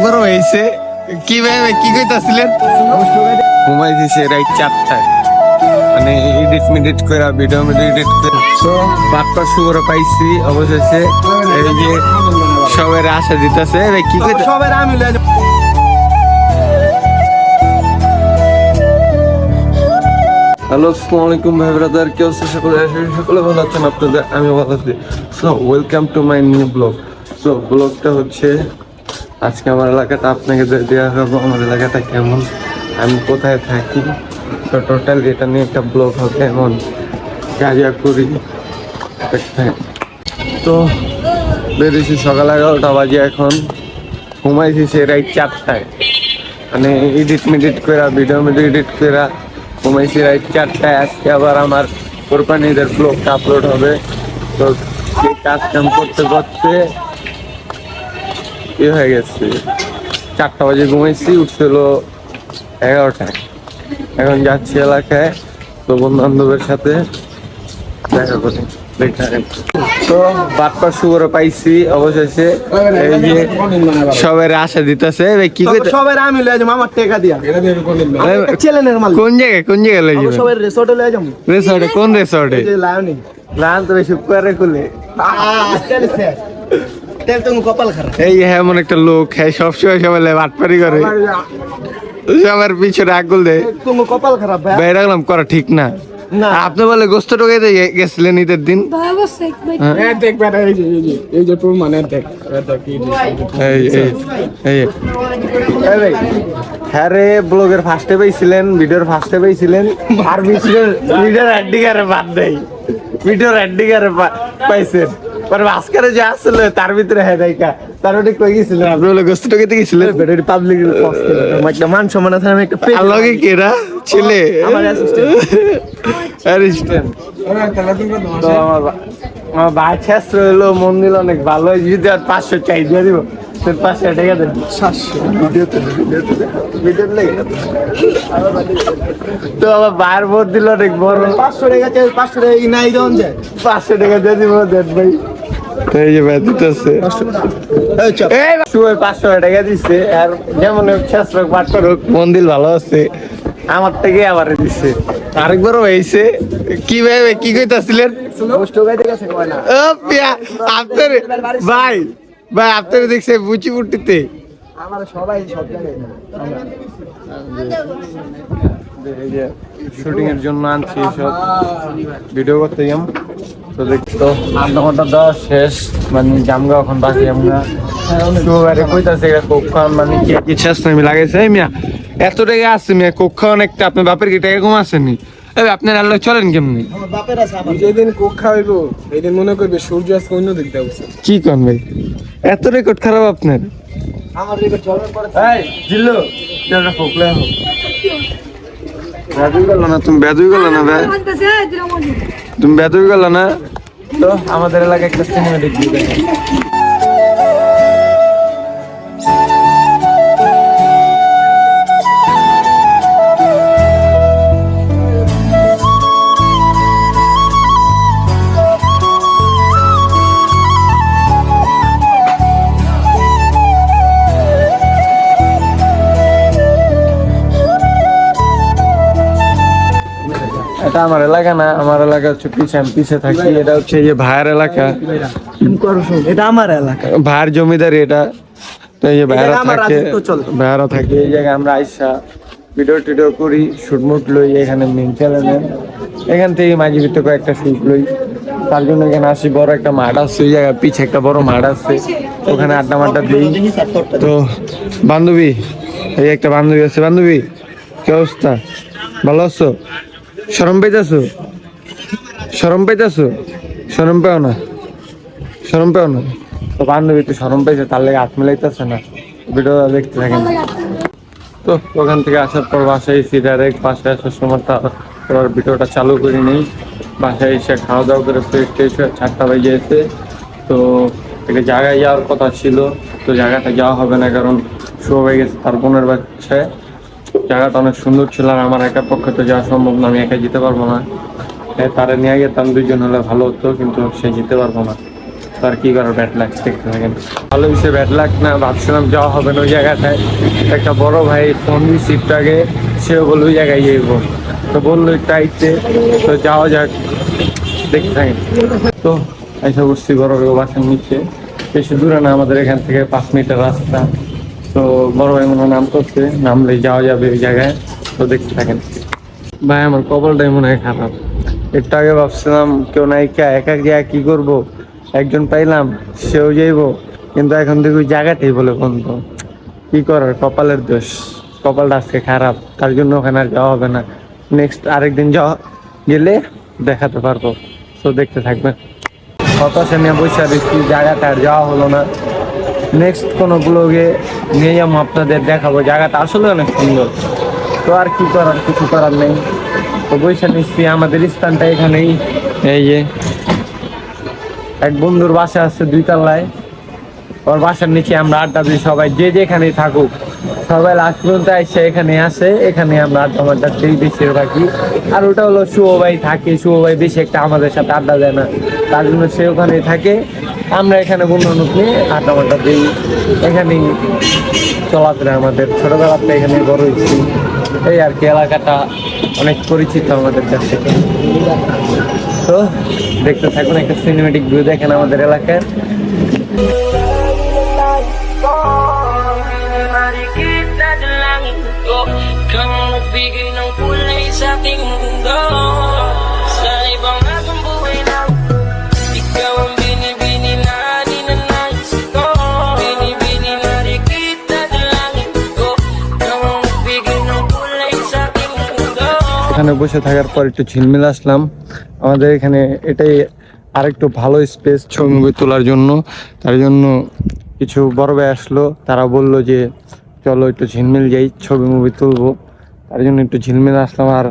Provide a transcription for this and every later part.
আরেকবারও হয়েছে। কি ভাবে কি কইতাছিলেন? ঘুমাইছি সে রাত 4টায়, মানে এডিট করে ভিডিও এডিট করে তো বাপ্পা শুভর পাইছি অবশেষে। এই যে সবার আশা দিতেছে কি কইতে সবার আমি হ্যালো আসসালামু আলাইকুম ভাই ব্রাদার, কি অবস্থা? সকলে ভালো আছেন? আপনাদের আমি ভালো আছি। So welcome to my new blog. So ব্লগটা হচ্ছে আজকে আমার এলাকাটা আপনাকে দেওয়া হবে, আমার এলাকাটা কেমন, আমি কোথায় থাকি, তো টোটাল এটা নিয়ে একটা ব্লগ হবে। এমন কাজা করি তো বেরিয়েছি সকাল 11টা বাজে, এখন ঘুমাইছি সে রাত 4টায়, মানে এডিট করে ভিডিও এডিট করে ঘুমাইছি রাত 4টায়। আজকে আবার আমার কোরবানিদের ব্লগটা আপলোড হবে। তো সেই কাজ কাম করতে করতে কি হয়ে গেছে, 4টা বাজে ঘুমাইছি, উঠছিল 11টায়। এখন যাচ্ছি এলাকায়, তো বন্ধু বান্ধবের সাথে দেখা করি। তো বাপ্পা শুভর পাইছি অবশেষে। এই যে সবার আশা দিতেছে কি সবার আমি লয়ে যাবো আমার টাকা দিয়া চ্যানেলের মাল। কোন জায়গায় লই যাবেন? সবার রিসোর্টে লয়ে যাবো। রিসর্টে? কোন রিসর্টে? এই যে লায়নি লান তো শুক্রবারে খুলে। তেল তো কপাল খারাপ। এই এমন একটা লোক, হ্যাঁ সবসময় সবাই বাটপারি করে, সবার পিছনে আগুল দেয়। তুমি কপাল খারাপ ভাই। ভাই রাখলাম করা ঠিক না। না আপনি বলে গোস্ত টোকাইতে গেছিলেন ঈদের দিন। হ্যাঁ রে, ব্লগের ফার্স্টে পেয়েছিলেন, ভিডিওর ফার্স্টে পেয়েছিলেন, আর ভিডিওর অ্যাডিগারে বাদ দেয়, ভিডিওর অ্যাডিগারে পাইছেন। পরে আজকারে যে আসলে তার ভিতরে হ্যাঁ দেখা তার ওটা কই গেছিলেন? আপনি বলে গোস্ত টোকাইতে গেছিলেন। পাবলিক একটা মান সম্মান আছে, আমি একটা লগে কেরা ছেলে আমার অ্যাসিস্ট্যান্ট। তো আমার বাচ্চা হলো, মন দিল অনেক ভালো। যদি আর 500 চাই দিয়ে দিব, 500 টাকা দেন। 700 তো আমার বাইর ভোট দিল অনেক বড়। 500 টাকা চাই, 500 টাকা নাই দেন যায়। 500 টাকা দিয়ে দিব, দেন ভাই। এই যে ব্যতীত আছে 500 টাকা দিচ্ছে, আর যেমন শাস্ত্রক পাঠক হোক, মন্দির ভালো আছে, আমার থেকে আবার দিচ্ছে। আরেকবারও হয়েছে। কি ভাবে কি কইতাছিলেন? আপনার ভাই আপনার দেখছে বুচি ফুটিতে আমার সবাই সব জায়গায় শুটিং এর জন্য আনছি সব ভিডিও করতে যাম। তো দেখতো 8 ঘন্টা দেওয়া শেষ, মানে জামগা এখন বাকি। আমরা শুক্রবারে কইতাছে কক্ষণ, মানে কি শেষ নামি লাগাইছে। মিয়া এত টাকা আছে মিয়া, কক্ষণ একটা আপনার বাপের কি টাকা কম আসেনি? আপনার আল্লাহ চলেন কেমনি? যেদিন কোক খাওয়াইবো এইদিন মনে করবে সূর্য আজকে অন্য দিক দিয়ে উঠছে। কি কন ভাই, এত রেকর্ড খারাপ আপনার? আমার রেকর্ড চলার পরে এই জিল্লু এটা ফোকলে হোক বেদুই গেল না, তুমি বেদুই গেল না ভাই, তুমি বেদুই গেল না। তো আমাদের এলাকায় একটা সিনেমা দেখবি। এটা আমার এলাকা না, আমার এলাকা হচ্ছে পিছে, আমি পিছে থাকি। এটা হচ্ছে এই যে ভাইয়ের এলাকা, এটা আমার এলাকা, ভাইয়ের জমিদারি এটা। তো এই যে ভাইয়েরা থাকে, ভাইয়েরা থাকে এই জায়গায়। আমরা আইসা ভিডিও টিডিও করি, শুটমুট লই, এখানে মেন চ্যানেলে এখান থেকে মাঝে ভিতরে কয়েকটা শুট লই। তার জন্য এখানে আসি। বড় একটা মাঠ আছে ওই জায়গায়, পিছে একটা বড় মাঠ আছে, ওখানে আড্ডা মাড্ডা দিই। তো বান্ধবী, এই একটা বান্ধবী আছে। বান্ধবী কি অবস্থা, ভালো আছো? শরম পাইতেছো? শরম পাইতেছো? শরম পেও না, শরম পেও না। তো বান্ধবী তো শরম পাইছে, তার লেগে হাত মিলাইতেছে না। ভিডিও দেখতে থাকেন। তো ওখান থেকে আসার পর বাসায় এসে ডাইরেক্ট বাসায় আসার সময় তার ভিডিওটা চালু করে নিই। বাসায় এসে খাওয়া দাওয়া করে ফ্রেশ ট্রেশ হয়ে 4টা বেজে এসে, তো একটা জায়গায় যাওয়ার কথা ছিল, তো জায়গাটা যাওয়া হবে না, কারণ শো হয়ে গেছে তার বোনের বাচ্চায়। জায়গাটা অনেক সুন্দর ছিল, আর আমার একার পক্ষে তো যাওয়া সম্ভব না, আমি একা যেতে পারবো না। তারা নিয়ে গেতাম, 2জন হলে ভালো হতো, কিন্তু সে যেতে পারবো না। তো আর কি করার, ব্যাড লাক দেখতে থাকেন। ভালো বিষয় ব্যাড লাক না, ভাবছিলাম যাওয়া হবে না ওই জায়গাটায়। একটা বড় ভাই ফোন দিয়েছি একটু আগে, সেও বললো ওই জায়গায় যাইবো, তো বললো একটু আইতে, তো যাওয়া যাক, দেখতে থাকেন। তো এসে বসছি বড় বাসার নিচে, বেশি দূরে না, আমাদের এখান থেকে 5 মিনিটের রাস্তা। তো বড় ভাই মনে হয় নাম করছে, নামলেই যাওয়া যাবে ওই জায়গায়, তো দেখতে থাকেন। ভাই আমার কপালটাই মনে হয় খারাপ, একটু আগে ভাবছিলাম কেউ নাই, একা গিয়া কি করবো, একজন পাইলাম সেও যাইবো, কিন্তু এখন দেখি ওই জায়গাটাই বলে বন্ধ। কি করার, কপালের দোষ, কপালটা আজকে খারাপ, তার জন্য ওখানে আর যাওয়া হবে না। নেক্সট আরেকদিন যাওয়া গেলে দেখাতে পারবো, তো দেখতে থাকবেন। হতাশা নিয়ে বসে দিচ্ছি, জায়গাটা আর যাওয়া হলো না। নেক্সট কোনো ব্লগে নিয়ে যাবো, আপনাদের দেখাবো, জায়গাটা আসলে অনেক সুন্দর। তো আর কি করার, কিছু করার নেই, তো বসে নিচ্ছি। আমাদের স্থানটা এখানেই, এই যে এক বন্ধুর বাসা আছে 2 তলায়, ওর বাসার নিচে আমরা আড্ডা দিই, সবাই যে যেখানেই থাকুক সবাই লাস্ট পর্যন্ত এসে এখানে আসে, এখানে আমরা আড্ডা দিই বেশিরভাগই। আর ওটা হলো শুভ ভাই থাকে, শুভ ভাই বেশি একটা আমাদের সাথে আড্ডা দেয় না, তার জন্য সে ওখানেই থাকে, আমরা এখানে বন্ধু নিয়ে আড্ডা দিই, এখানেই চলাফেরা আমাদের, ছোটবেলাতে এখানে বড় হয়েছি, এই আর কি। এলাকাটা অনেক পরিচিত আমাদের কাছে। তো দেখতে থাকুন, একটা সিনেমেটিক ভিউ দেখেন আমাদের এলাকার। এখানে বসে থাকার পর একটু ঝিলমিল আসলাম, আমাদের এখানে এটাই আরেকটু ভালো স্পেস ছবি মুভি তোলার জন্য, তার জন্য কিছু বড় ভাই আসলো, তারা বললো যে চলো একটু ঝিলমিল যাই, ছবি মুভি তুলবো, তার জন্য একটু ঝিলমিল আসলাম। আর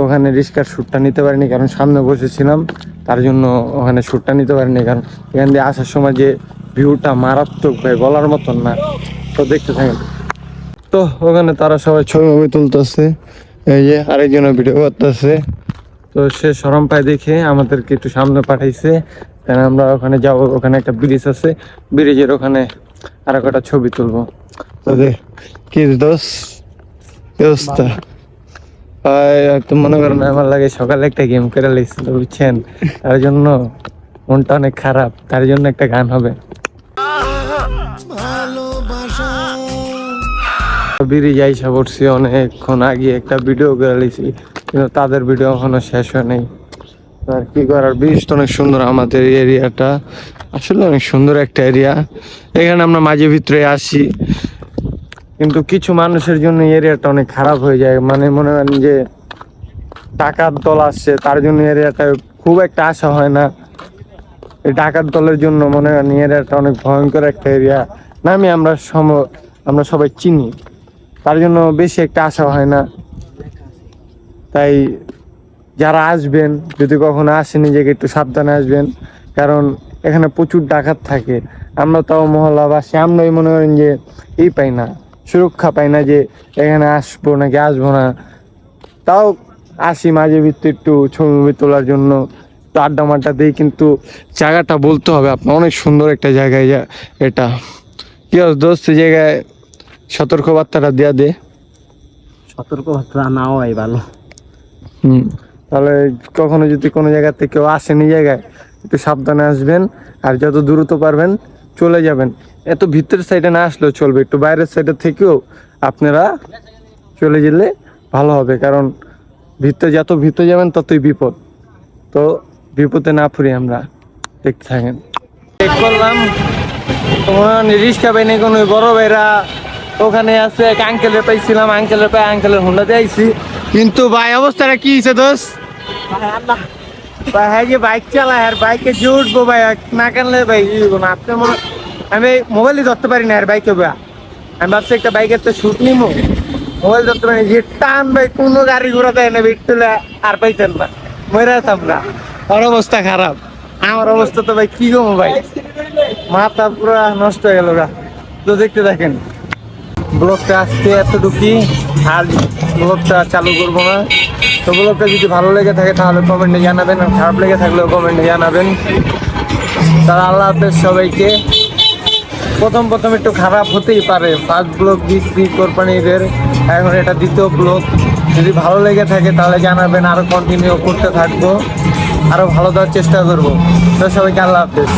ওখানে রিস্কার শ্যুটটা নিতে পারিনি, কারণ সামনে বসেছিলাম, তার জন্য ওখানে শ্যুটটা নিতে পারিনি, কারণ এখান দিয়ে আসার সময় যে ভিউটা মারাত্মক ভাই, বলার মতন না, তো দেখতে থাকেন। তো ওখানে তারা সবাই ছবি মুভি তুলতেছে, এই যে আরেকজনের ভিডিও করতেছে, তো সে শরম পায় দেখে আমাদেরকে একটু সামনে পাঠাইছে, তাই আমরা ওখানে যাবো। ওখানে একটা ব্রিজ আছে, ব্রিজের ওখানে আর একটা ছবি তুলবো। তো কি দোষ অবস্থা, তো মনে করেন আমার লাগে সকালে একটা গেম করে লেগেছিল বুঝছেন, তার জন্য মনটা অনেক খারাপ, তার জন্য একটা গান হবে। ব্রিজ আইসা পড়ছি অনেকক্ষণ আগে, একটা ভিডিও করে লেছি, কিন্তু তাদের ভিডিও এখনো শেষ হয় নাই। আর কি করার, ব্রিজটা অনেক সুন্দর, আমাদের এরিয়াটা আসলে অনেক সুন্দর একটা এরিয়া। এখানে আমরা মাঝে ভিতরে আসি, কিন্তু কিছু মানুষের জন্য এরিয়াটা অনেক খারাপ হয়ে যায়, মানে মনে করেন যে টাকার দল আসছে, তার জন্য এরিয়াটা খুব একটা আশা হয় না। এই টাকার দলের জন্য মনে করেন এরিয়াটা অনেক ভয়ঙ্কর একটা এরিয়া, নামে আমরা সবাই চিনি, তার জন্য বেশি একটা আশা হয় না। তাই যারা আসবেন, যদি কখনো আসেন, নিজেকে একটু সাবধানে আসবেন, কারণ এখানে প্রচুর ডাকাত থাকে। আমরা তাও মহল্লাবাসী, আমরাই মনে করেন যে পাই না, সুরক্ষা পাই না যে এখানে আসবো নাকি আসবো না। তাও আসি মাঝে ভিতরে একটু ছবি তোলার জন্য, তো আড্ডা মাড্ডা দিই, কিন্তু জায়গাটা বলতে হবে আপনার অনেক সুন্দর একটা জায়গায় এটা। কি দোস্ত, জায়গায় সতর্কবার্তাটা দেয়া দে। সতর্কবার্তা না হয় ভালো। তাহলে কখনো যদি কোনো জায়গা থেকে কেউ আসেন এই জায়গায়, একটু সাবধানে আসবেন, আর যত দ্রুত পারবেন চলে যাবেন। এত ভিতরের সাইডে না আসলেও চলবে, একটু বাইরের সাইডে থেকেও আপনারা চলে গেলে ভালো হবে, কারণ যত ভিতরে যাবেন ততই বিপদ। তো বিপদে না পড়ি আমরা, দেখতে থাকেন। চেক করলাম তোমার রিক্সা পাইনি, কোনো বড় ভাইরা ওখানে আছে, এক আঙ্কেলের পাইছিলাম, আঙ্কেলের হোন্ডাতে আইছি, কিন্তু ভাই অবস্থাটা কি হয়েছে দোষ ভাই, যে বাইক চালায় আর বাইকে যে উঠবো ভাই, না কানলে ভাই আপনি আমি মোবাইলই ধরতে পারি না আর বাইকে, আমি ভাবছি একটা বাইকের তো শুট নিবো, মোবাইল ধরতে পারি যে টান ভাই, কোনো গাড়ি ঘোড়া দেয় না, বেট তুলে আর পাইতেন না, মরে যেতাম না। আর অবস্থা খারাপ, আমার অবস্থা তো ভাই কি কমো ভাই, মাথা পুরো নষ্ট হয়ে গেল। তো দেখতে দেখেন ব্লগটা আজকে এতটুকুই, আর ব্লগটা চালু করবো না। তো ব্লগটা যদি ভালো লেগে থাকে তাহলে কমেন্টে জানাবেন, আর খারাপ লেগে থাকলেও কমেন্টে জানাবেন। তাহলে আল্লাহ হাফেজ সবাইকে। প্রথম একটু খারাপ হতেই পারে, ফার্স্ট ব্লগ দিচ্ছি কোরবানিদের, এখন এটা দ্বিতীয় ব্লগ। যদি ভালো লেগে থাকে তাহলে জানাবেন, আরো কন্টিনিউ করতে থাকবো, আরো ভালো দেওয়ার চেষ্টা করবো। তো সবাইকে আল্লাহ হাফেজ।